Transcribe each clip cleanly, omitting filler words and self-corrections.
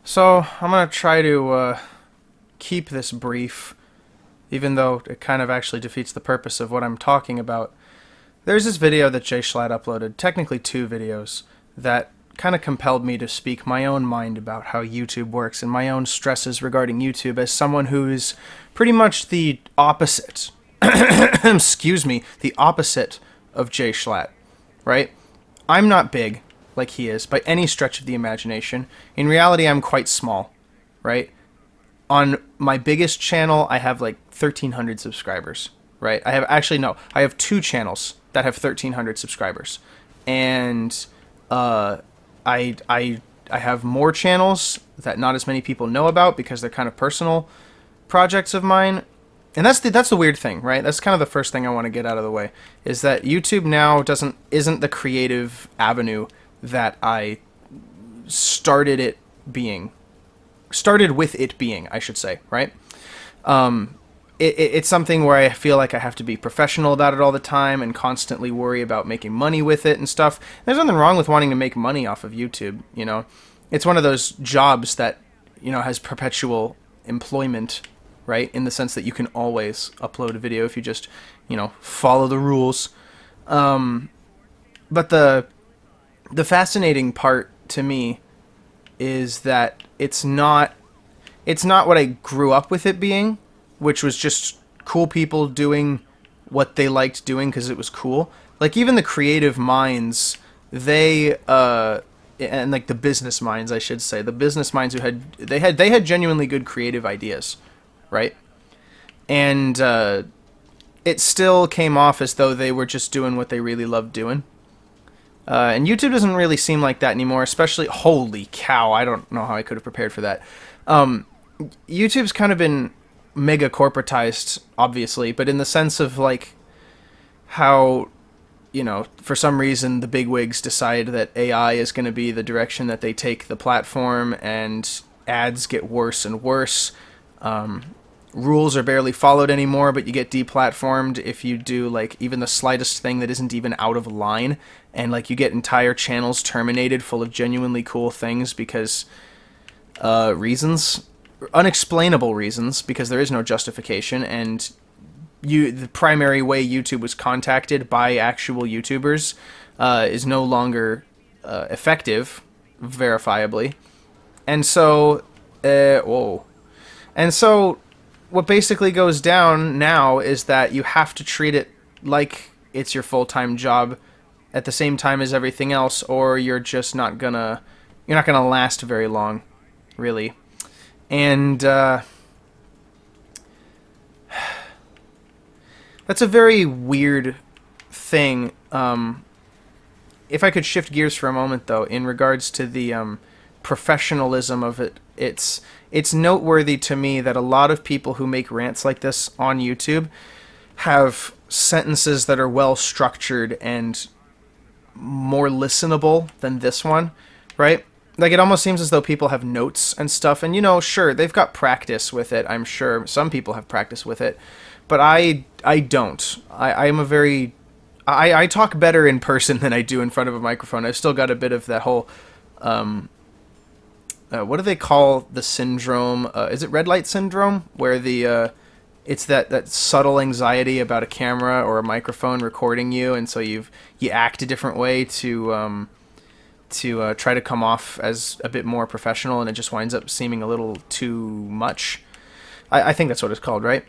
So, I'm going to try to keep this brief, even though it kind of actually defeats the purpose of what I'm talking about. There's this video that jschlatt uploaded, technically two videos, that kind of compelled me to speak my own mind about how YouTube works and my own stresses regarding YouTube as someone who is pretty much the opposite, excuse me, the opposite of jschlatt, right? I'm not big like he is by any stretch of the imagination. In reality, I'm quite small, right? On my biggest channel, I have like 1,300 subscribers, right? I have two channels that have 1,300 subscribers, and I have more channels that not as many people know about because they're kind of personal projects of mine. And that's the weird thing, right? That's kind of the first thing I want to get out of the way, is that YouTube now isn't the creative avenue that I started with it being, I should say, right? It's something where I feel like I have to be professional about it all the time and constantly worry about making money with it and stuff. There's nothing wrong with wanting to make money off of YouTube, you know? It's one of those jobs that, you know, has perpetual employment, right? In the sense that you can always upload a video if you just, you know, follow the rules. But the fascinating part to me is that it's not what I grew up with it being, which was just cool people doing what they liked doing because it was cool. Like, even the creative minds, and like the business minds, I should say, the business minds they had genuinely good creative ideas, right? And it still came off as though they were just doing what they really loved doing. And YouTube doesn't really seem like that anymore, especially... Holy cow, I don't know how I could have prepared for that. YouTube's kind of been mega corporatized, obviously, but in the sense of, like, how, you know, for some reason the bigwigs decide that AI is going to be the direction that they take the platform, and ads get worse and worse. Rules are barely followed anymore, but you get deplatformed if you do, like, even the slightest thing that isn't even out of line, and, like, you get entire channels terminated full of genuinely cool things because unexplainable reasons, because there is no justification, and the primary way YouTube was contacted by actual YouTubers is no longer effective, verifiably. And so, what basically goes down now is that you have to treat it like it's your full-time job at the same time as everything else, or you're just not gonna last very long, really. And that's a very weird thing. If I could shift gears for a moment, though, in regards to the professionalism of it, it's noteworthy to me that a lot of people who make rants like this on YouTube have sentences that are well structured and more listenable than this one, right? Like, it almost seems as though people have notes and stuff, and, you know, sure, they've got practice with it. I'm sure some people have practice with it, but I don't. I talk better in person than I do in front of a microphone. I've still got a bit of that whole, what do they call the syndrome? Is it red light syndrome? Where it's that subtle anxiety about a camera or a microphone recording you, and so you act a different way to try to come off as a bit more professional, and it just winds up seeming a little too much. I think that's what it's called, right?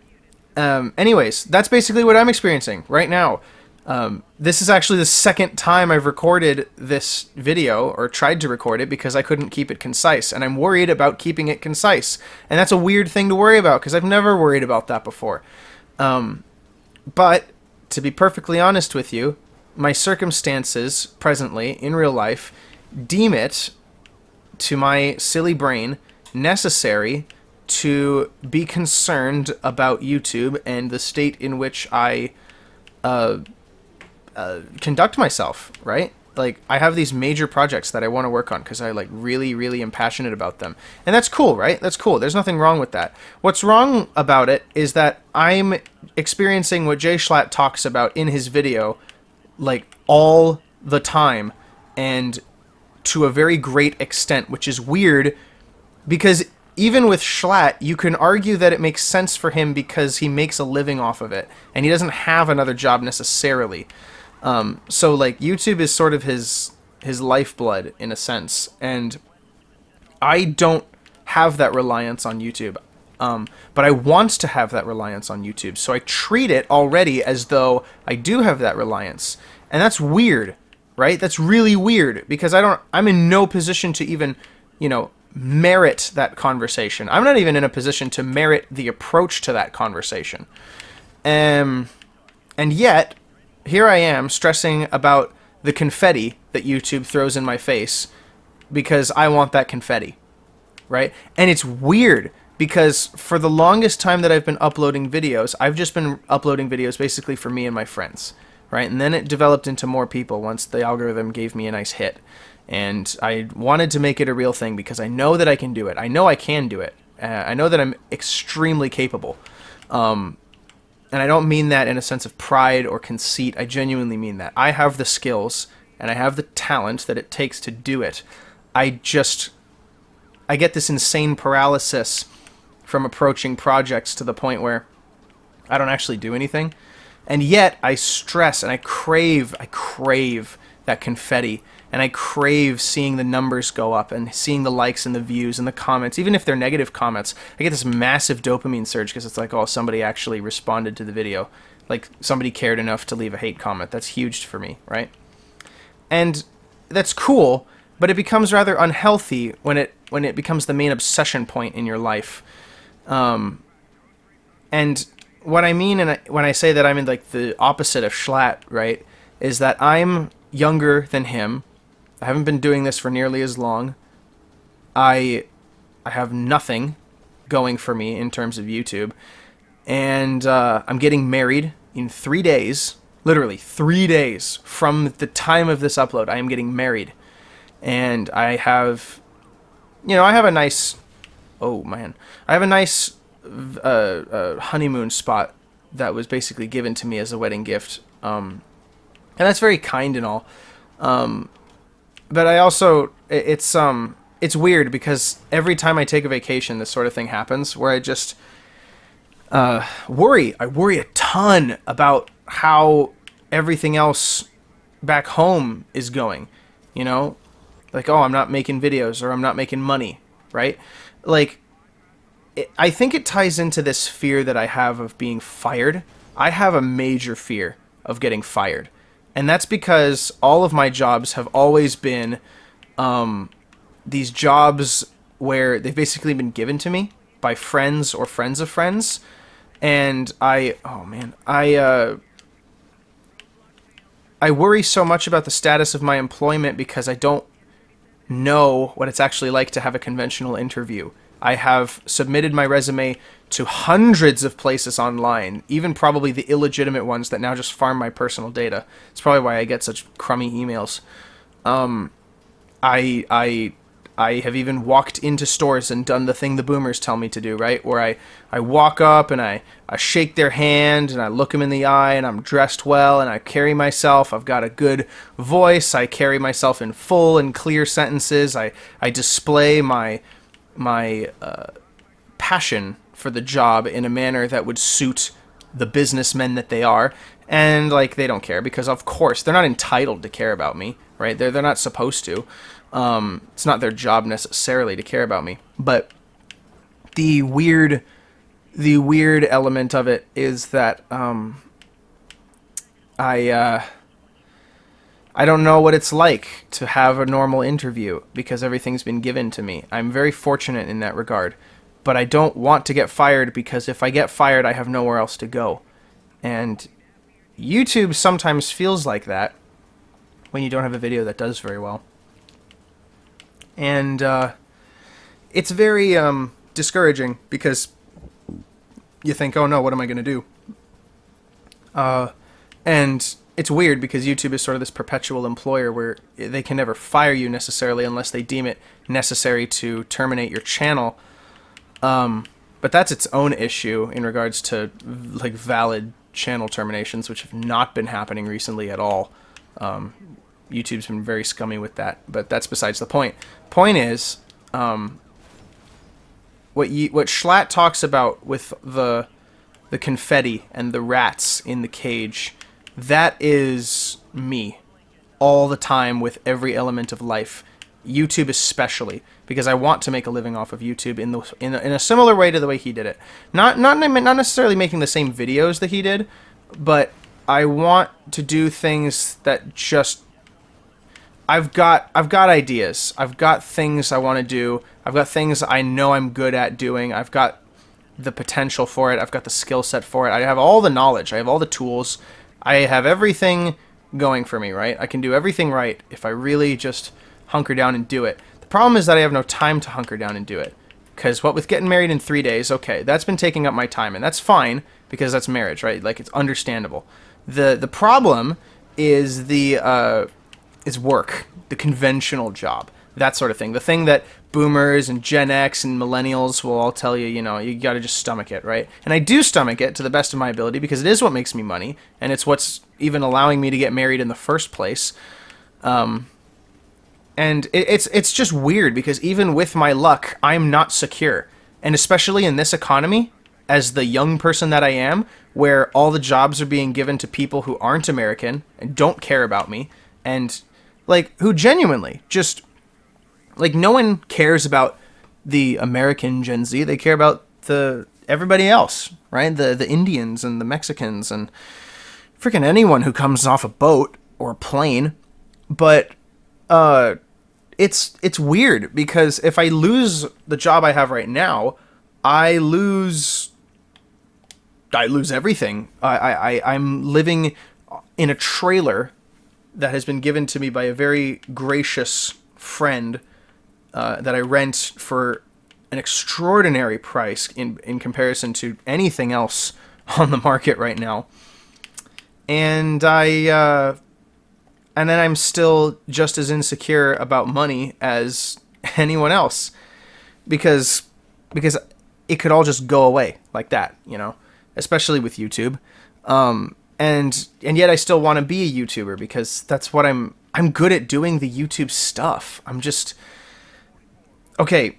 Anyways, that's basically what I'm experiencing right now. This is actually the second time I've recorded this video, or tried to record it, because I couldn't keep it concise, and I'm worried about keeping it concise. And that's a weird thing to worry about, because I've never worried about that before. But, to be perfectly honest with you, my circumstances presently, in real life, deem it, to my silly brain, necessary to be concerned about YouTube and the state in which I conduct myself, right? Like, I have these major projects that I want to work on because I, like, really, really am passionate about them. And that's cool, right? That's cool. There's nothing wrong with that. What's wrong about it is that I'm experiencing what jschlatt talks about in his video, like, all the time, and to a very great extent, which is weird because even with jschlatt, you can argue that it makes sense for him because he makes a living off of it, and he doesn't have another job necessarily. So like YouTube is sort of his lifeblood in a sense, and I don't have that reliance on YouTube. But I want to have that reliance on YouTube, so I treat it already as though I do have that reliance, and that's weird, right? That's really weird because I'm in no position to even, merit that conversation. I'm not even in a position to merit the approach to that conversation. And yet, here I am stressing about the confetti that YouTube throws in my face because I want that confetti, right? And it's weird because for the longest time that I've been uploading videos, I've just been uploading videos basically for me and my friends, right? And then it developed into more people once the algorithm gave me a nice hit. And I wanted to make it a real thing because I know that I can do it. I know I can do it. I know that I'm extremely capable. And I don't mean that in a sense of pride or conceit. I genuinely mean that. I have the skills and I have the talent that it takes to do it. I get this insane paralysis from approaching projects to the point where I don't actually do anything. And yet I stress and I crave that confetti. And I crave seeing the numbers go up and seeing the likes and the views and the comments. Even if they're negative comments, I get this massive dopamine surge because it's like, oh, somebody actually responded to the video. Like, somebody cared enough to leave a hate comment. That's huge for me, right? And that's cool, but it becomes rather unhealthy when it becomes the main obsession point in your life. And what I mean when I say that I'm in like the opposite of jschlatt, right, is that I'm younger than him. I haven't been doing this for nearly as long. I have nothing going for me in terms of YouTube. And I'm getting married in 3 days. Literally 3 days from the time of this upload, I am getting married. And I have, I have a nice, honeymoon spot that was basically given to me as a wedding gift. And that's very kind and all. But I also, it's weird because every time I take a vacation, this sort of thing happens where I just worry. I worry a ton about how everything else back home is going, Like, oh, I'm not making videos or I'm not making money, right? Like, I think it ties into this fear that I have of being fired. I have a major fear of getting fired. And that's because all of my jobs have always been these jobs where they've basically been given to me by friends or friends of friends. And I worry so much about the status of my employment because I don't know what it's actually like to have a conventional interview. I have submitted my resume to hundreds of places online, even probably the illegitimate ones that now just farm my personal data. It's probably why I get such crummy emails. I have even walked into stores and done the thing the boomers tell me to do, right? Where I walk up and I shake their hand and I look them in the eye and I'm dressed well and I carry myself. I've got a good voice. I carry myself in full and clear sentences. I display my passion for the job in a manner that would suit the businessmen that they are. And like, they don't care because of course they're not entitled to care about me, right? They're not supposed to. It's not their job necessarily to care about me. But the weird element of it is that I don't know what it's like to have a normal interview because everything's been given to me. I'm very fortunate in that regard. But I don't want to get fired because if I get fired, I have nowhere else to go. And YouTube sometimes feels like that when you don't have a video that does very well. And it's very discouraging because you think, oh no, what am I going to do? And it's weird because YouTube is sort of this perpetual employer where they can never fire you necessarily unless they deem it necessary to terminate your channel. But that's its own issue in regards to like valid channel terminations, which have not been happening recently at all. YouTube's been very scummy with that, but that's besides the point. Point is, what Schlatt talks about with the confetti and the rats in the cage, that is me all the time with every element of life. YouTube especially, because I want to make a living off of YouTube in a similar way to the way he did it. Not necessarily making the same videos that he did, but I want to do things that just I've got ideas. I've got things I want to do. I've got things I know I'm good at doing. I've got the potential for it. I've got the skill set for it. I have all the knowledge. I have all the tools. I have everything going for me, right? I can do everything right if I really just hunker down and do it. The problem is that I have no time to hunker down and do it. Because what with getting married in 3 days, okay, that's been taking up my time, and that's fine because that's marriage, right? Like, it's understandable. The problem is is work, the conventional job, that sort of thing. The thing that boomers and Gen X and millennials will all tell you, you got to just stomach it, right? And I do stomach it to the best of my ability because it is what makes me money, and it's what's even allowing me to get married in the first place. And it's just weird because even with my luck, I'm not secure. And especially in this economy, as the young person that I am, where all the jobs are being given to people who aren't American and don't care about me, and like who genuinely just like no one cares about the American Gen Z. They care about everybody else, right? The Indians and the Mexicans and freaking anyone who comes off a boat or a plane. But it's weird because if I lose the job I have right now, I lose everything. I'm living in a trailer that has been given to me by a very gracious friend that I rent for an extraordinary price in comparison to anything else on the market right now. And and then I'm still just as insecure about money as anyone else because it could all just go away like that, especially with YouTube. And yet I still want to be a YouTuber because that's what I'm good at doing the YouTube stuff. I'm just okay,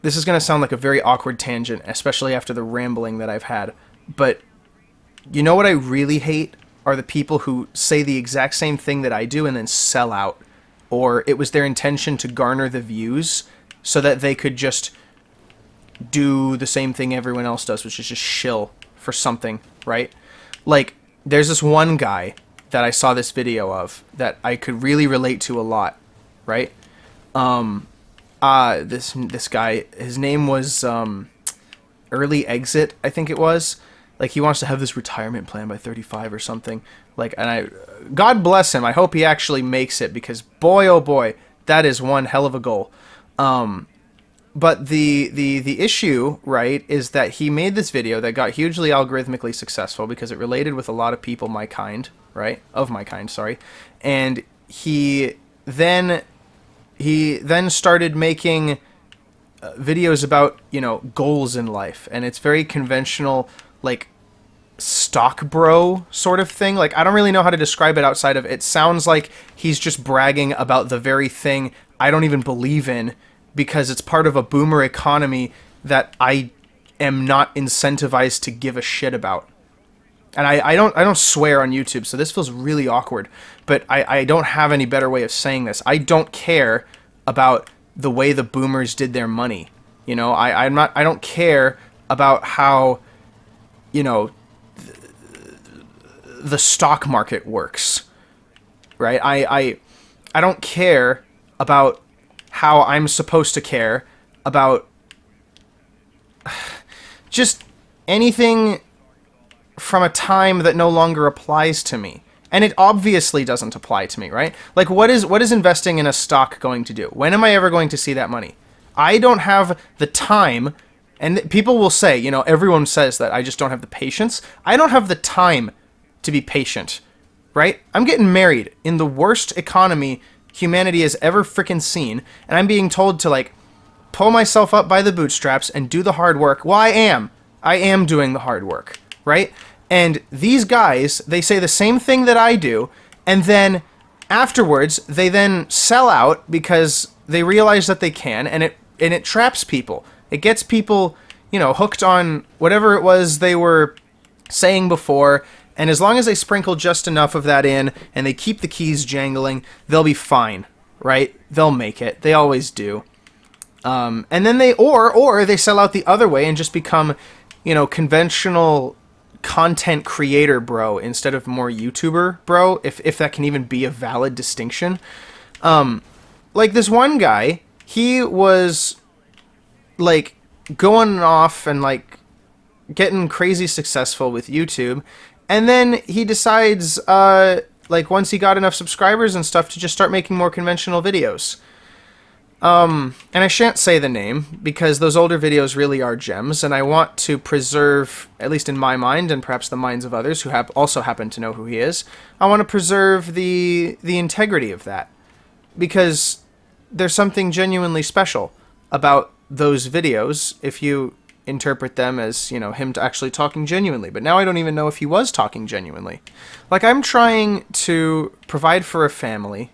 this is going to sound like a very awkward tangent, especially after the rambling that I've had. But you know what I really hate are the people who say the exact same thing that I do and then sell out. Or it was their intention to garner the views so that they could just do the same thing everyone else does, which is just shill for something, right? Like, there's this one guy that I saw this video of that I could really relate to a lot, right? This guy, his name was Early Exit, I think it was. Like, he wants to have this retirement plan by 35 or something. Like, and God bless him. I hope he actually makes it because boy, oh boy, that is one hell of a goal. But the issue, right, is that he made this video that got hugely algorithmically successful because it related with a lot of people my kind, right? Of my kind, sorry. And he then started making videos about, goals in life. And it's very conventional, like, stock bro sort of thing. Like, I don't really know how to describe it outside of it sounds like he's just bragging about the very thing I don't even believe in because it's part of a boomer economy that I am not incentivized to give a shit about. And I don't swear on YouTube, so this feels really awkward, but I don't have any better way of saying this. I don't care about the way the boomers did their money. I don't care about how, the stock market works, right? I don't care about how I'm supposed to care about just anything from a time that no longer applies to me. And it obviously doesn't apply to me, right? Like, what is investing in a stock going to do? When am I ever going to see that money? I don't have the time, and people will say, everyone says that I just don't have the patience. I don't have the time to be patient, right? I'm getting married in the worst economy humanity has ever freaking seen, and I'm being told to, like, pull myself up by the bootstraps and do the hard work. Well, I am doing the hard work, right? And these guys, they say the same thing that I do, and then afterwards, they then sell out because they realize that they can, and it traps people. It gets people, hooked on whatever it was they were saying before, and as long as they sprinkle just enough of that in and they keep the keys jangling, they'll be fine, right? They'll make it. They always do. And then or they sell out the other way and just become, conventional content creator bro instead of more YouTuber bro, if that can even be a valid distinction. Like this one guy, he was like going off and like getting crazy successful with YouTube, and then he decides like once he got enough subscribers and stuff to just start making more conventional videos. And I shan't say the name because those older videos really are gems, and I want to preserve, at least in my mind and perhaps the minds of others who also happen to know who he is, I want to preserve the integrity of that, because there's something genuinely special about those videos if you interpret them as, him actually talking genuinely. But now I don't even know if he was talking genuinely. Like, I'm trying to provide for a family,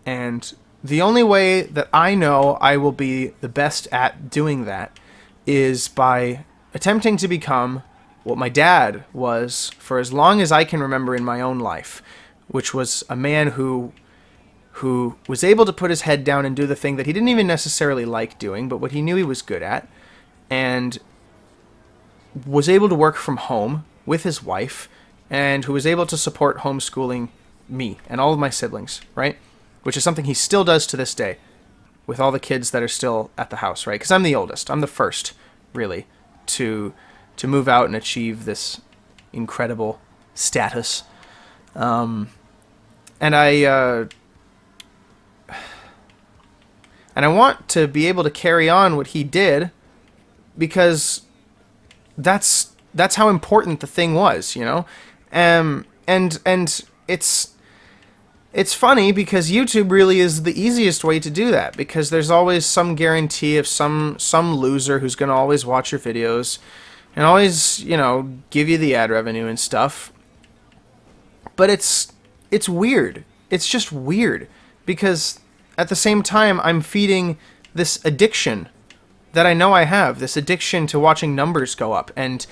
and the only way that I know I will be the best at doing that is by attempting to become what my dad was for as long as I can remember in my own life, which was a man who was able to put his head down and do the thing that he didn't even necessarily like doing, but what he knew he was good at, and was able to work from home with his wife, and who was able to support homeschooling me and all of my siblings, right? Which is something he still does to this day with all the kids that are still at the house, right? Because I'm the oldest. I'm the first, really, to move out and achieve this incredible status. And I want to be able to carry on what he did, because that's how important the thing was, and it's funny because YouTube really is the easiest way to do that, because there's always some guarantee of some loser who's going to always watch your videos and always, give you the ad revenue and stuff. But it's weird. It's just weird, because at the same time I'm feeding this addiction that I know I have, this addiction to watching numbers go up, and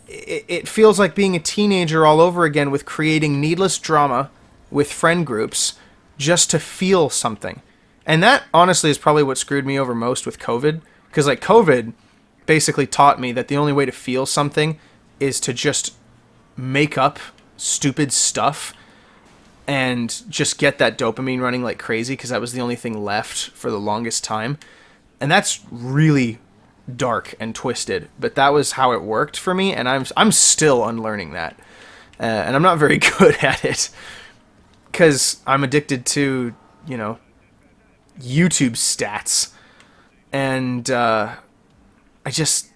it feels like being a teenager all over again, with creating needless drama with friend groups just to feel something. And that honestly is probably what screwed me over most with COVID, because like COVID basically taught me that the only way to feel something is to just make up stupid stuff and just get that dopamine running like crazy, because that was the only thing left for the longest time. And that's really dark and twisted, but that was how it worked for me, and I'm still unlearning that, and I'm not very good at it, because I'm addicted to, YouTube stats, and I just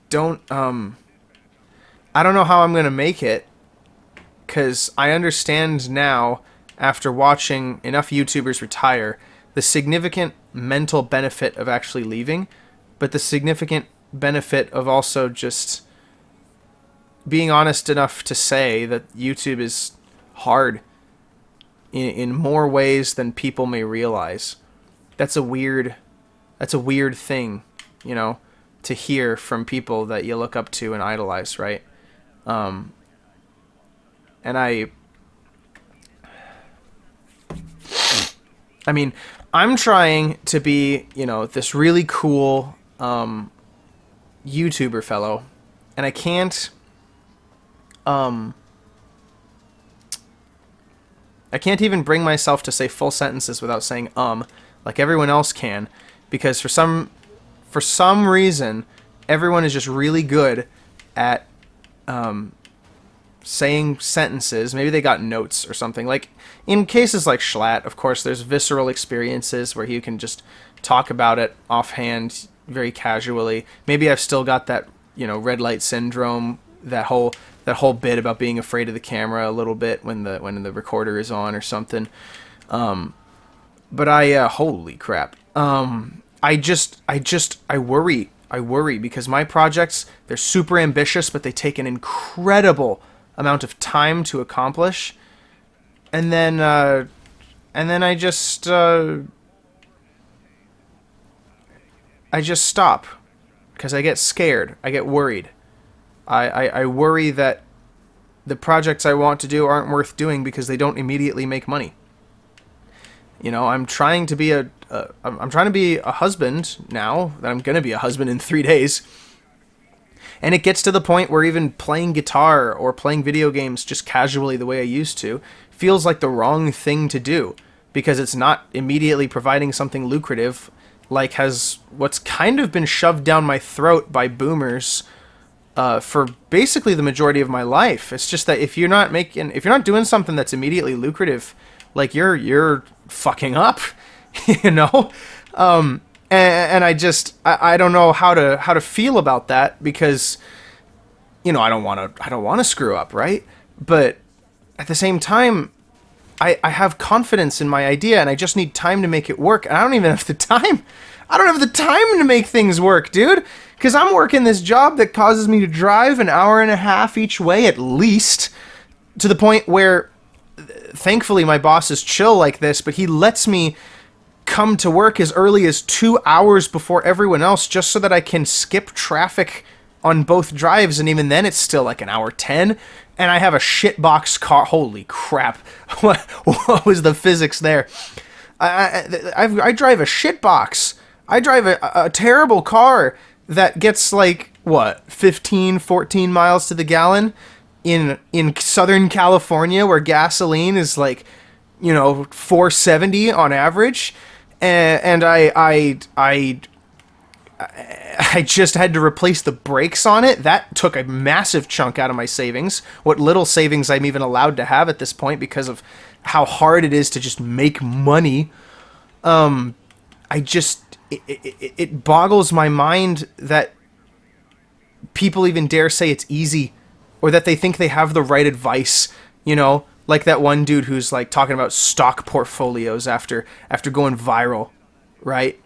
don't I don't know how I'm gonna make it, because I understand now, after watching enough YouTubers retire, the significant mental benefit of actually leaving, but the significant benefit of also just being honest enough to say that YouTube is hard in more ways than people may realize. That's a weird thing, to hear from people that you look up to and idolize, right? And I mean, I'm trying to be, this really cool YouTuber fellow, and I can't even bring myself to say full sentences without saying like everyone else can, because for some reason everyone is just really good at saying sentences. Maybe they got notes or something. Like in cases like jschlatt, of course, there's visceral experiences where you can just talk about it offhand, very casually. Maybe I've still got that, red light syndrome, that whole bit about being afraid of the camera a little bit when the recorder is on or something. But holy crap. I worry because my projects, they're super ambitious, but they take an incredible amount of time to accomplish. And then I just I just stop because I get scared. I get worried. I worry that the projects I want to do aren't worth doing because they don't immediately make money. You know, I'm trying to be I'm trying to be a husband now that I'm going to be a husband in 3 days. And it gets to the point where even playing guitar or playing video games just casually the way I used to feels like the wrong thing to do because it's not immediately providing something lucrative like has what's kind of been shoved down my throat by boomers for basically the majority of my life. It's just that if you're not doing something that's immediately lucrative, like you're fucking up, you know? And I don't know how to feel about that because, you know, I don't want to screw up, right? But at the same time, I have confidence in my idea and I just need time to make it work. And I don't even have the time. I don't have the time to make things work, dude. Because I'm working this job that causes me to drive an hour and a half each way at least, to the point where thankfully my boss is chill like this, but he lets me come to work as early as 2 hours before everyone else just so that I can skip traffic on both drives, and even then it's still like an hour 10, and I have a shitbox car. Holy crap. What was the physics there? I drive a shitbox. I drive a terrible car that gets like, 15, 14 miles to the gallon in Southern California where gasoline is like, 470 on average. And I just had to replace the brakes on it. That took a massive chunk out of my savings. What little savings I'm even allowed to have at this point because of how hard it is to just make money. It boggles my mind that people even dare say it's easy or that they think they have the right advice, like that one dude who's like talking about stock portfolios after going viral, right?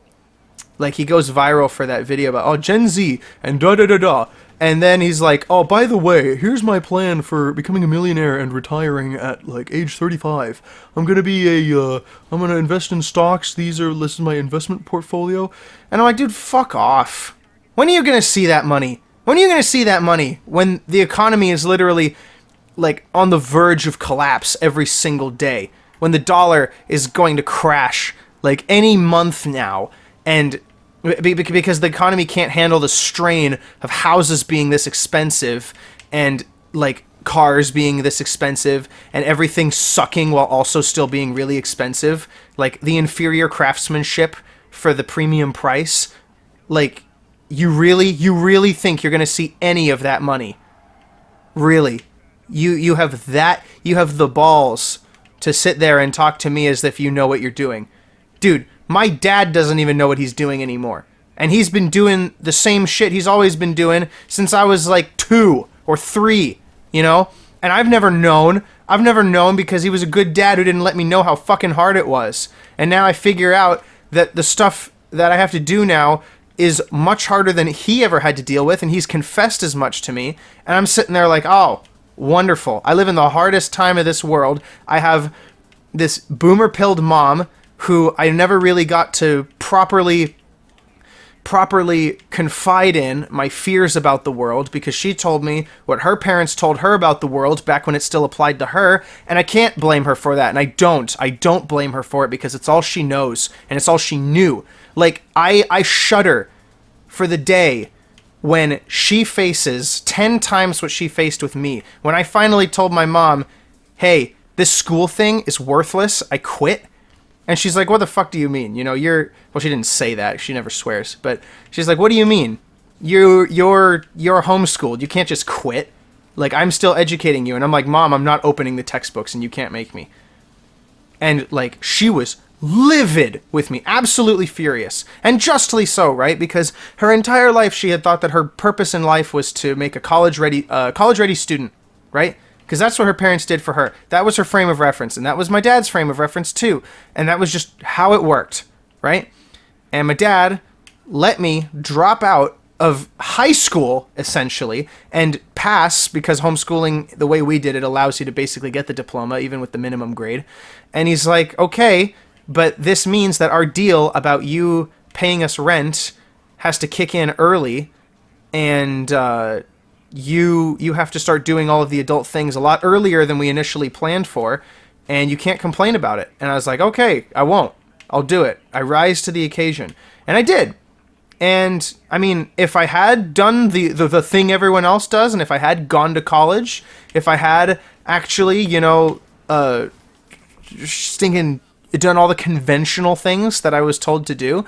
Like he goes viral for that video about, Gen Z and da-da-da-da. And then he's like, oh, by the way, here's my plan for becoming a millionaire and retiring at like age 35. I'm going to invest in stocks. This is my investment portfolio. And I'm like, dude, fuck off. When are you going to see that money? When are you going to see that money? When the economy is literally like on the verge of collapse every single day. When the dollar is going to crash like any month now. And because the economy can't handle the strain of houses being this expensive and like cars being this expensive and everything sucking while also still being really expensive, like the inferior craftsmanship for the premium price. Like you really think you're going to see any of that money? Really? You have the balls to sit there and talk to me as if you know what you're doing. Dude, my dad doesn't even know what he's doing anymore. And he's been doing the same shit he's always been doing since I was like 2 or 3, And I've never known because he was a good dad who didn't let me know how fucking hard it was. And now I figure out that the stuff that I have to do now is much harder than he ever had to deal with, and he's confessed as much to me. And I'm sitting there like, oh, wonderful. I live in the hardest time of this world. I have this boomer-pilled mom who I never really got to properly confide in my fears about the world because she told me what her parents told her about the world back when it still applied to her, and I can't blame her for that, and I don't blame her for it because it's all she knows and it's all she knew. Like I shudder for the day when she faces 10 times what she faced with me. When I finally told my mom, hey, this school thing is worthless, I quit. And she's like, what the fuck do you mean? Well, she didn't say that. She never swears. But she's like, what do you mean? You're homeschooled. You can't just quit. Like, I'm still educating you. And I'm like, Mom, I'm not opening the textbooks and you can't make me. And, like, she was livid with me. Absolutely furious. And justly so, right? Because her entire life she had thought that her purpose in life was to make a college-ready student, right? Because that's what her parents did for her. That was her frame of reference. And that was my dad's frame of reference too. And that was just how it worked, right? And my dad let me drop out of high school, essentially, and pass, because homeschooling, the way we did it, allows you to basically get the diploma, even with the minimum grade. And he's like, okay, but this means that our deal about you paying us rent has to kick in early, and you have to start doing all of the adult things a lot earlier than we initially planned for, and you can't complain about it. And I was like, okay, I won't. I'll do it. I rise to the occasion. And I did. And, I mean, if I had done the thing everyone else does, and if I had gone to college, if I had actually, stinking done all the conventional things that I was told to do,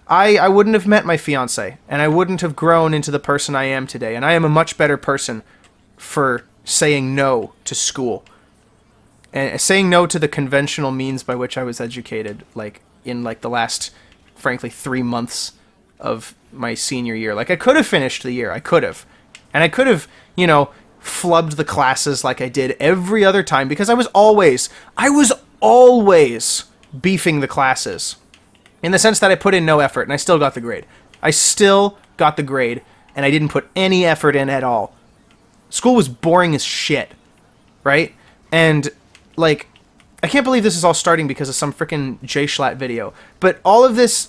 I wouldn't have met my fiance, and I wouldn't have grown into the person I am today. And I am a much better person for saying no to school. And saying no to the conventional means by which I was educated, like, in, like, the last, frankly, 3 months of my senior year. Like, I could have finished the year. I could have. And I could have, flubbed the classes like I did every other time, because I was always beefing the classes. In the sense that I put in no effort, and I still got the grade. I still got the grade, and I didn't put any effort in at all. School was boring as shit, right? And, like, I can't believe this is all starting because of some freaking jschlatt video. But all of this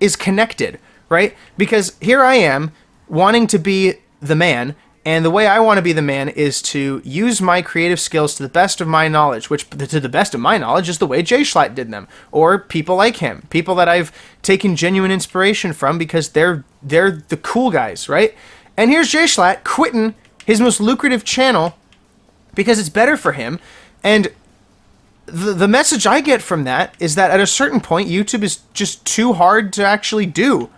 is connected, right? Because here I am, wanting to be the man, and the way I want to be the man is to use my creative skills to the best of my knowledge, which, to the best of my knowledge, is the way jschlatt did them. Or people like him. People that I've taken genuine inspiration from because they're the cool guys, right? And here's jschlatt quitting his most lucrative channel because it's better for him. And the message I get from that is that at a certain point, YouTube is just too hard to actually do.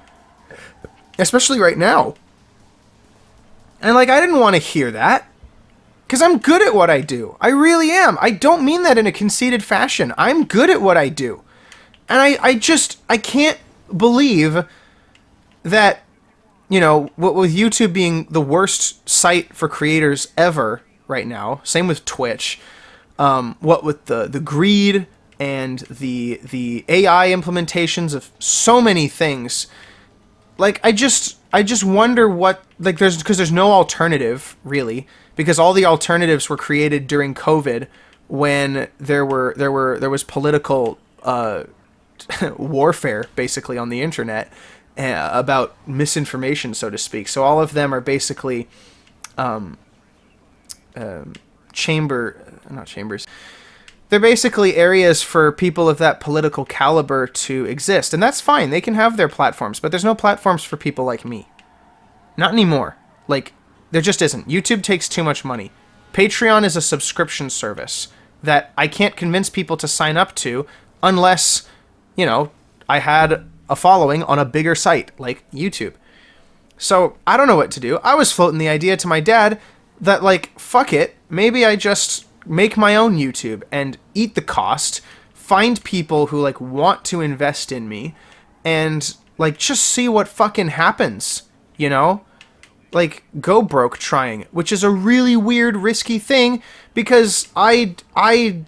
Especially right now. And, like, I didn't want to hear that. Because I'm good at what I do. I really am. I don't mean that in a conceited fashion. I'm good at what I do. And I can't believe that, with YouTube being the worst site for creators ever right now, same with Twitch, what with the greed and the AI implementations of so many things, like, I just wonder what, like, there's no alternative, really, because all the alternatives were created during COVID when there was political warfare, basically, on the internet about misinformation, so to speak. So all of them are basically not chambers. They're basically areas for people of that political caliber to exist. And that's fine. They can have their platforms. But there's no platforms for people like me. Not anymore. Like, there just isn't. YouTube takes too much money. Patreon is a subscription service that I can't convince people to sign up to unless, I had a following on a bigger site like YouTube. So, I don't know what to do. I was floating the idea to my dad that, like, fuck it. Maybe I just make my own YouTube and eat the cost, find people who, like, want to invest in me, and, like, just see what fucking happens, Like, go broke trying, which is a really weird, risky thing, because I'm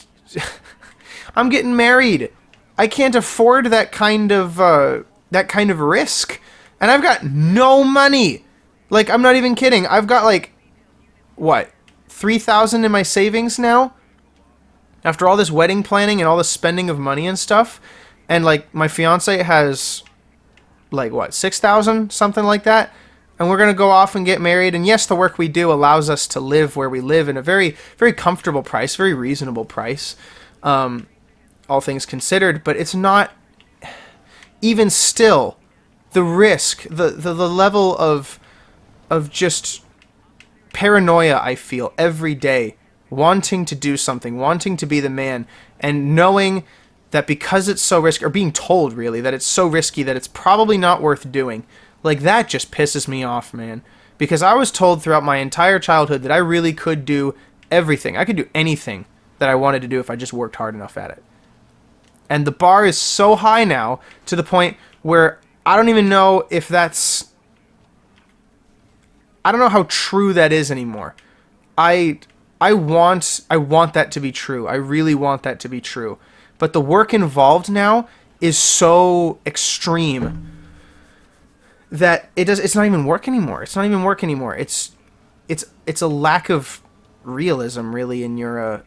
getting married. I can't afford that kind of risk, and I've got no money. Like, I'm not even kidding. I've got, like, what, 3,000 in my savings now? After all this wedding planning and all this spending of money and stuff. And, like, my fiance has, like, what, 6,000? Something like that. And we're going to go off and get married. And yes, the work we do allows us to live where we live in a very, very comfortable price, very reasonable price, all things considered. But it's not, even still, the risk, the level of just paranoia I feel every day, wanting to do something, wanting to be the man, and knowing that because it's so risky, or being told, really, that it's so risky that it's probably not worth doing. Like, that just pisses me off, man. Because I was told throughout my entire childhood that I really could do everything. I could do anything that I wanted to do if I just worked hard enough at it. And the bar is so high now, to the point where I don't even know if that's... I don't know how true that is anymore. I want that to be true. I really want that to be true. But the work involved now is so extreme that it's not even work anymore. It's not even work anymore. It's a lack of realism, really, in your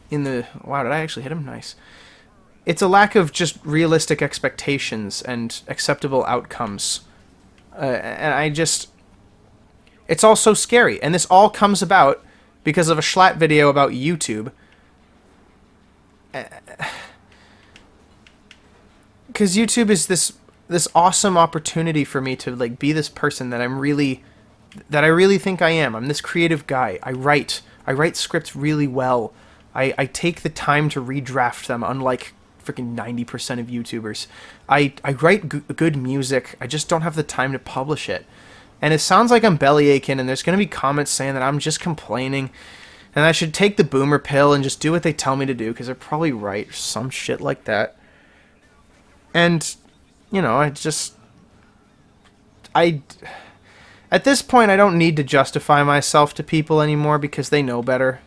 wow, did I actually hit him? Nice. It's a lack of just realistic expectations and acceptable outcomes And I just, it's all so scary. And this all comes about because of a jschlatt video about YouTube. Because YouTube is this awesome opportunity for me to like be this person that I really think I am. I'm this creative guy. I write scripts really well. I take the time to redraft them, unlike freaking 90% of YouTubers. I write good music. I just don't have the time to publish it. And it sounds like I'm belly aching, and there's going to be comments saying that I'm just complaining, and I should take the boomer pill and just do what they tell me to do, because they're probably right, or some shit like that. And, you know, at this point, I don't need to justify myself to people anymore, because they know better.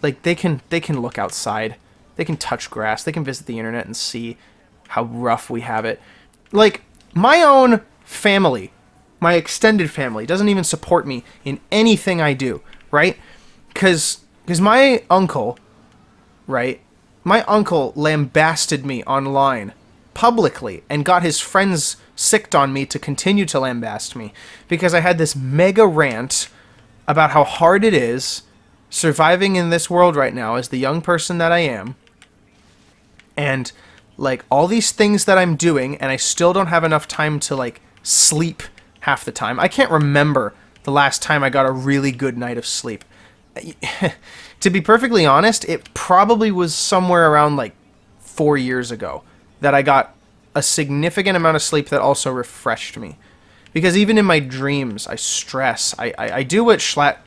Like, they can look outside. They can touch grass. They can visit the internet and see how rough we have it. Like, my own family, my extended family, doesn't even support me in anything I do, right? Because my uncle, right? My uncle lambasted me online publicly and got his friends sicked on me to continue to lambaste me because I had this mega rant about how hard it is surviving in this world right now as the young person that I am, and like all these things that I'm doing, and I still don't have enough time to like sleep half the time. I can't remember the last time I got a really good night of sleep. To be perfectly honest, it probably was somewhere around like 4 years ago that I got a significant amount of sleep that also refreshed me. Because even in my dreams, I stress. I do what jschlatt,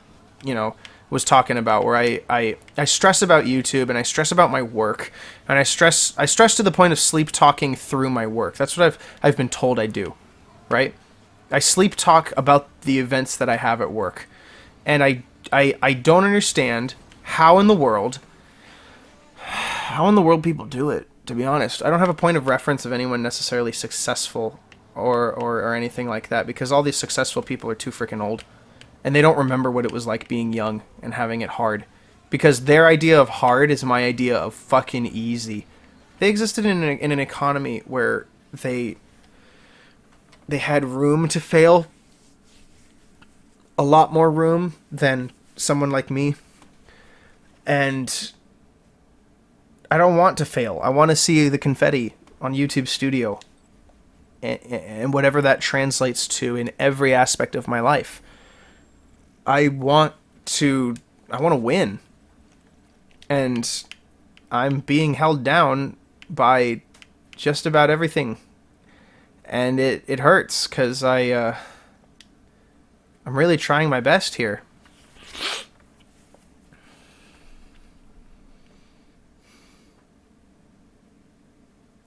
you know, was talking about, where I stress about YouTube, and I stress about my work, and I stress to the point of sleep talking through my work. That's what I've been told I do, right? I sleep talk about the events that I have at work, and I don't understand how in the world people do it. To be honest, I don't have a point of reference of anyone necessarily successful or anything like that, because all these successful people are too freaking old. And they don't remember what it was like being young and having it hard. Because their idea of hard is my idea of fucking easy. They existed in an economy where they had room to fail. A lot more room than someone like me. And I don't want to fail. I want to see the confetti on YouTube Studio. And whatever that translates to in every aspect of my life. I want to win. And I'm being held down by just about everything. And it hurts, because I'm really trying my best here.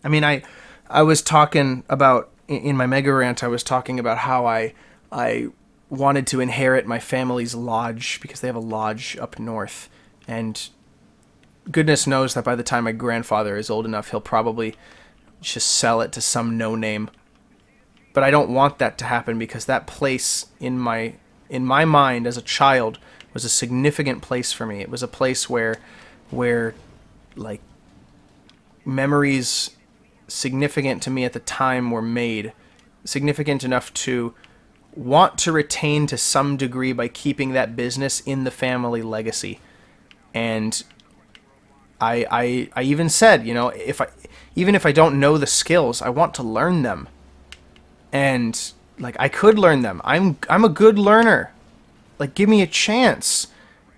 I mean, I was talking about, in my mega rant, I was talking about how I wanted to inherit my family's lodge, because they have a lodge up north, and goodness knows that by the time my grandfather is old enough, he'll probably just sell it to some no-name. But I don't want that to happen, because that place in my mind as a child was a significant place for me. It was a place where like memories significant to me at the time were made, significant enough to want to retain to some degree by keeping that business in the family legacy. And I even said, you know, even if I don't know the skills, I want to learn them. And like, I could learn them. I'm a good learner. Like, give me a chance.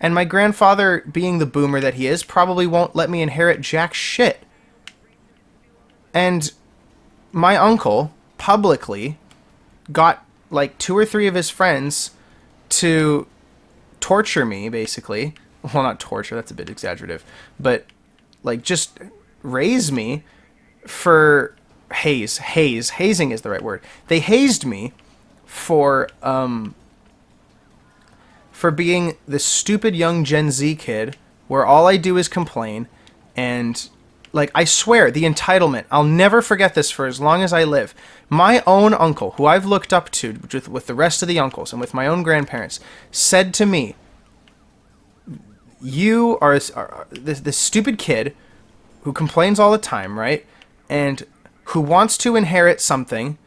And my grandfather, being the boomer that he is, probably won't let me inherit jack shit. And my uncle publicly got like 2 or 3 of his friends to torture me, basically. Well, not torture, that's a bit exaggerative. But like, just raise me for hazing is the right word. They hazed me for being this stupid young Gen Z kid where all I do is complain. And like, I swear, the entitlement, I'll never forget this for as long as I live. My own uncle, who I've looked up to with the rest of the uncles and with my own grandparents, said to me, you are this stupid kid who complains all the time, right? And who wants to inherit something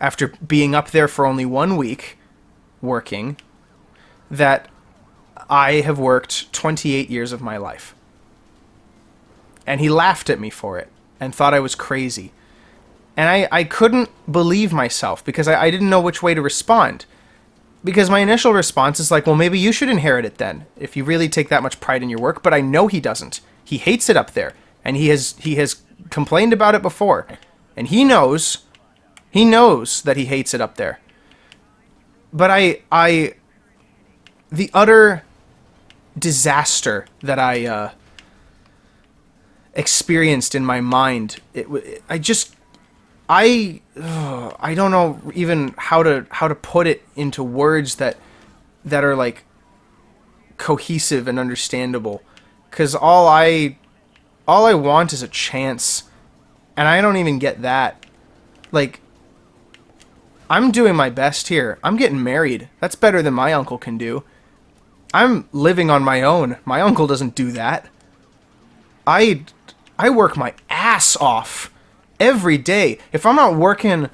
after being up there for only 1 week working, that I have worked 28 years of my life. And he laughed at me for it and thought I was crazy. And I couldn't believe myself because I didn't know which way to respond. Because my initial response is like, well, maybe you should inherit it then, if you really take that much pride in your work. But I know he doesn't. He hates it up there. And he has complained about it before. And he knows that he hates it up there. But the utter disaster that I experienced in my mind, I don't know even how to put it into words that are like cohesive and understandable, because all I want is a chance, and I don't even get that. Like, I'm doing my best here. I'm getting married. That's better than my uncle can do. I'm living on my own. My uncle doesn't do that. I work my ass off every day. If I'm not working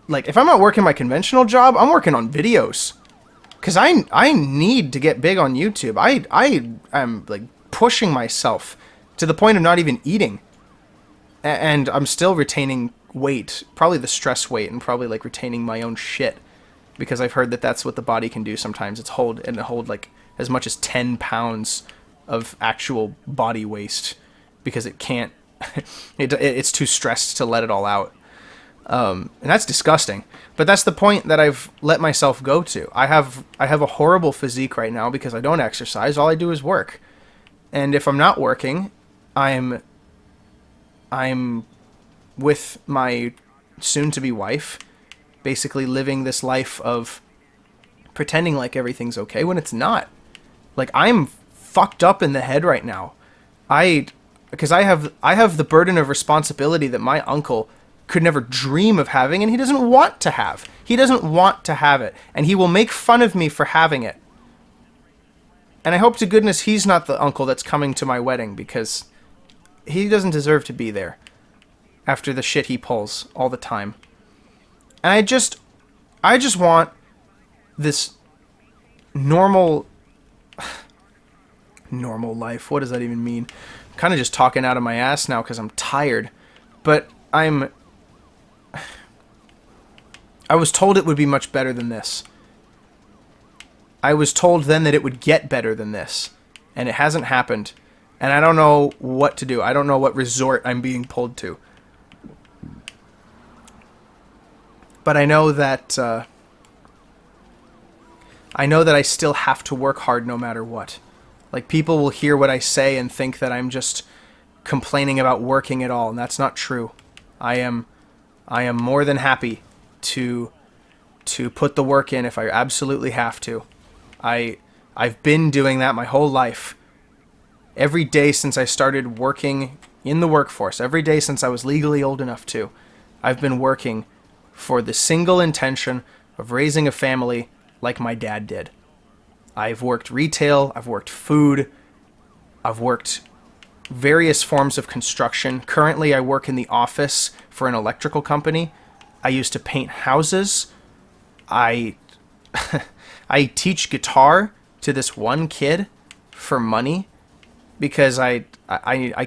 my conventional job, I'm working on videos. Because I need to get big on YouTube. I'm like pushing myself to the point of not even eating. And I'm still retaining weight, probably the stress weight, and probably like retaining my own shit, because I've heard that that's what the body can do sometimes. It hold like as much as 10 pounds of actual body waste, because it can't it's too stressed to let it all out. And that's disgusting, but that's the point that I've let myself go to. I have a horrible physique right now because I don't exercise. All I do is work. And if I'm not working, I'm with my soon-to-be wife, basically living this life of pretending like everything's okay when it's not. Like, I'm fucked up in the head right now. Because I have the burden of responsibility that my uncle could never dream of having, and he doesn't want to have. He doesn't want to have it, and he will make fun of me for having it. And I hope to goodness he's not the uncle that's coming to my wedding, because he doesn't deserve to be there after the shit he pulls all the time. And I just want this normal life. What does that even mean? I'm kind of just talking out of my ass now because I'm tired. But I was told it would be much better than this. I was told then that it would get better than this. And it hasn't happened. And I don't know what to do. I don't know what resort I'm being pulled to. But I know that I still have to work hard no matter what. Like, people will hear what I say and think that I'm just complaining about working at all, and that's not true. I am more than happy to put the work in if I absolutely have to. I've been doing that my whole life. Every day since I started working in the workforce, every day since I was legally old enough to, I've been working for the single intention of raising a family like my dad did. I've worked retail, I've worked food, I've worked various forms of construction. Currently, I work in the office for an electrical company. I used to paint houses. I teach guitar to this one kid for money because I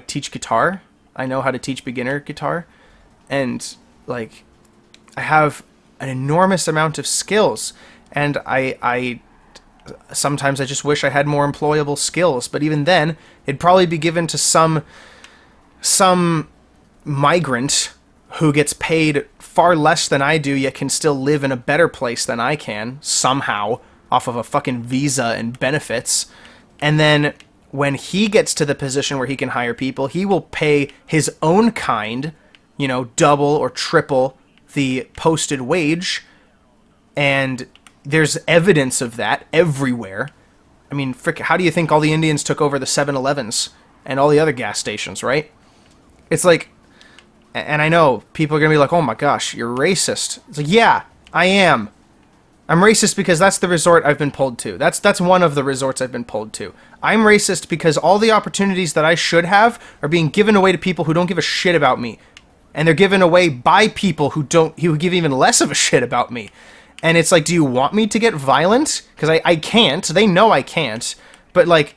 teach guitar. I know how to teach beginner guitar. And, like, I have an enormous amount of skills, and I sometimes I just wish I had more employable skills, but even then, it'd probably be given to some migrant who gets paid far less than I do, yet can still live in a better place than I can, somehow, off of a fucking visa and benefits. And then, when he gets to the position where he can hire people, he will pay his own kind, double or triple the posted wage, and there's evidence of that everywhere. I mean, frick, how do you think all the Indians took over the 7-Elevens and all the other gas stations, right? It's like, and I know people are going to be like, oh my gosh, you're racist. It's like, yeah, I am. I'm racist because that's the resort I've been pulled to. That's one of the resorts I've been pulled to. I'm racist because all the opportunities that I should have are being given away to people who don't give a shit about me. and they're given away by people who give even less of a shit about me. And it's like, do you want me to get violent? Because I can't. They know I can't. But like,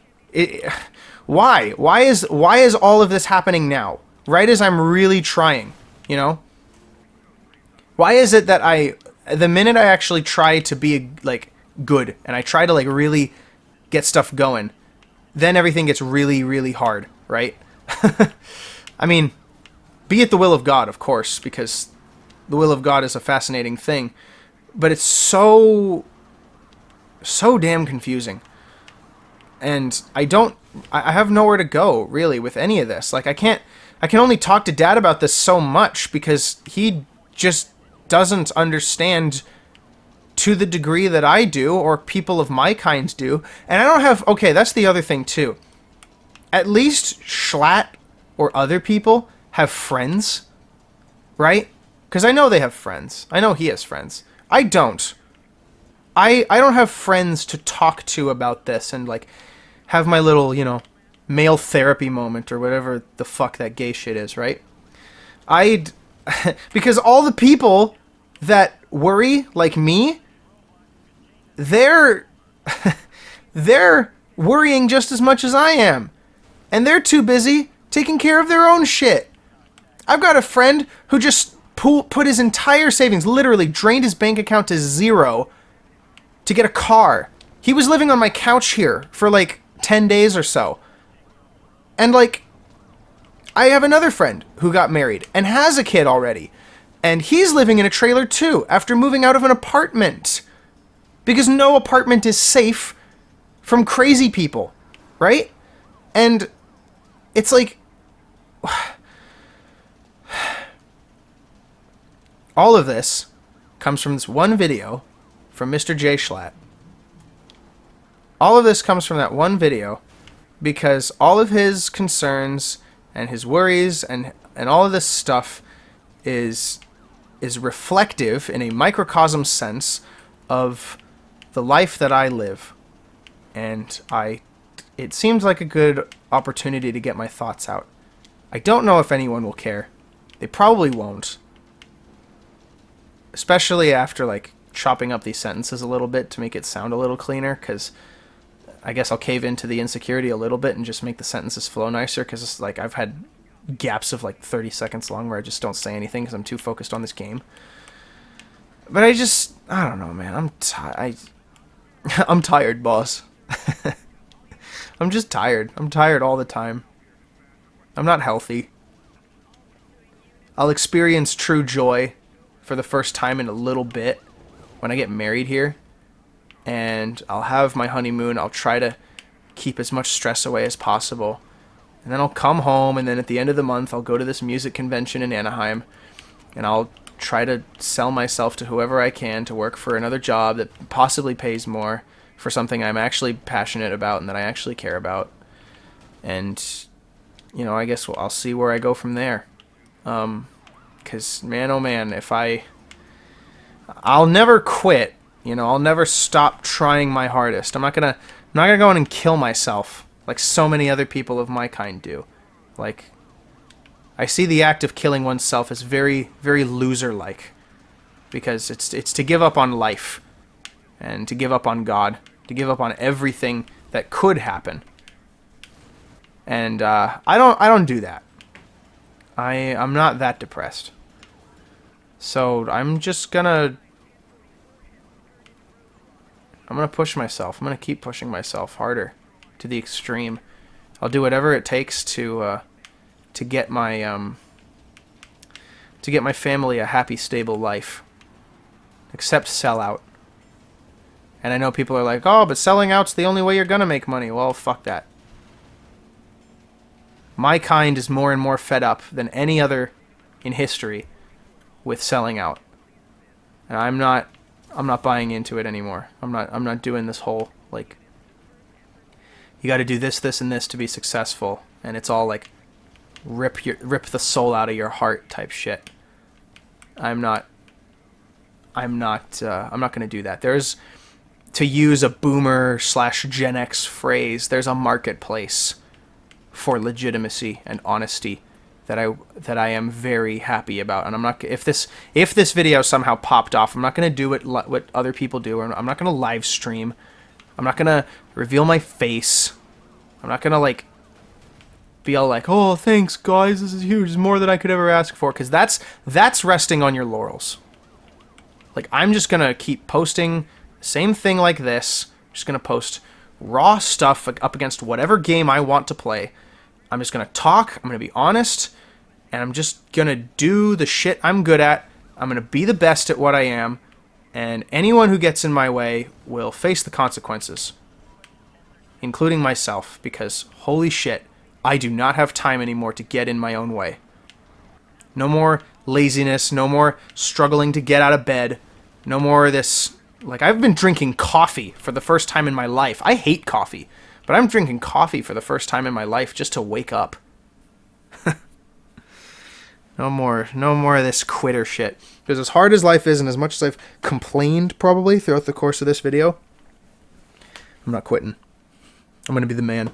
why? Why is all of this happening now? Right as I'm really trying, you know? Why is it that the minute I actually try to be like good and I try to like really get stuff going, then everything gets really, really hard, right? I mean, be it the will of God, of course, because the will of God is a fascinating thing, but it's so damn confusing. And I have nowhere to go, really, with any of this. Like, I can only talk to Dad about this so much because he just doesn't understand to the degree that I do, or people of my kind do. And I don't have... Okay, that's the other thing, too. At least jschlatt or other people have friends, right? Because I know they have friends. I know he has friends. I don't. I don't have friends to talk to about this and, like, have my little, you know, male therapy moment or whatever the fuck that gay shit is, right? Because all the people that worry like me, they're worrying just as much as I am. And they're too busy taking care of their own shit. I've got a friend who just put his entire savings, literally drained his bank account to zero to get a car. He was living on my couch here for like 10 days or so. And like, I have another friend who got married and has a kid already. And he's living in a trailer too, after moving out of an apartment. Because no apartment is safe from crazy people, right? And it's like... all of this comes from this one video from Mr. jschlatt. All of this comes from that one video because all of his concerns and his worries and all of this stuff is reflective in a microcosm sense of the life that I live. And it seems like a good opportunity to get my thoughts out. I don't know if anyone will care. They probably won't. Especially after, like, chopping up these sentences a little bit to make it sound a little cleaner, because I guess I'll cave into the insecurity a little bit and just make the sentences flow nicer, because it's like I've had gaps of like 30 seconds long where I just don't say anything because I'm too focused on this game. But I don't know, man. I'm tired, boss. I'm just tired. I'm tired all the time. I'm not healthy. I'll experience true joy for the first time in a little bit when I get married here. And I'll have my honeymoon. I'll try to keep as much stress away as possible. And then I'll come home, and then at the end of the month, I'll go to this music convention in Anaheim. And I'll try to sell myself to whoever I can to work for another job that possibly pays more for something I'm actually passionate about and that I actually care about. And, you know, I guess I'll see where I go from there. 'Cause, man, oh man, I'll never quit. You know, I'll never stop trying my hardest. I'm not gonna go in and kill myself like so many other people of my kind do. Like, I see the act of killing oneself as very, very loser-like, because it's to give up on life, and to give up on God, to give up on everything that could happen. And I don't do that. I'm not that depressed. So I'm just gonna push myself. I'm gonna keep pushing myself harder to the extreme. I'll do whatever it takes to get my family a happy, stable life. Except sell out. And I know people are like, oh, but selling out's the only way you're gonna make money. Well, fuck that. My kind is more and more fed up than any other in history with selling out. And I'm not buying into it anymore. I'm not doing this whole, like, you got to do this, this, and this to be successful, and it's all like rip the soul out of your heart type shit. I'm not going to do that. There's, to use a boomer/Gen X phrase, there's a marketplace for legitimacy and honesty that I am very happy about. And I'm not, if this video somehow popped off, I'm not going to do what other people do. I'm not going to live stream. I'm not going to reveal my face. I'm not going to like be all like, "Oh, thanks guys, this is huge. It's more than I could ever ask for," cuz that's resting on your laurels. Like, I'm just going to keep posting the same thing like this. I'm just going to post raw stuff up against whatever game I want to play. I'm just going to talk, I'm going to be honest, and I'm just going to do the shit I'm good at. I'm going to be the best at what I am, and anyone who gets in my way will face the consequences, including myself, because holy shit, I do not have time anymore to get in my own way. No more laziness, no more struggling to get out of bed, no more of this. Like, I've been drinking coffee for the first time in my life. I hate coffee, but I'm drinking coffee for the first time in my life just to wake up. No more of this quitter shit. Because as hard as life is, and as much as I've complained probably throughout the course of this video, I'm not quitting. I'm going to be the man.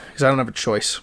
Because I don't have a choice.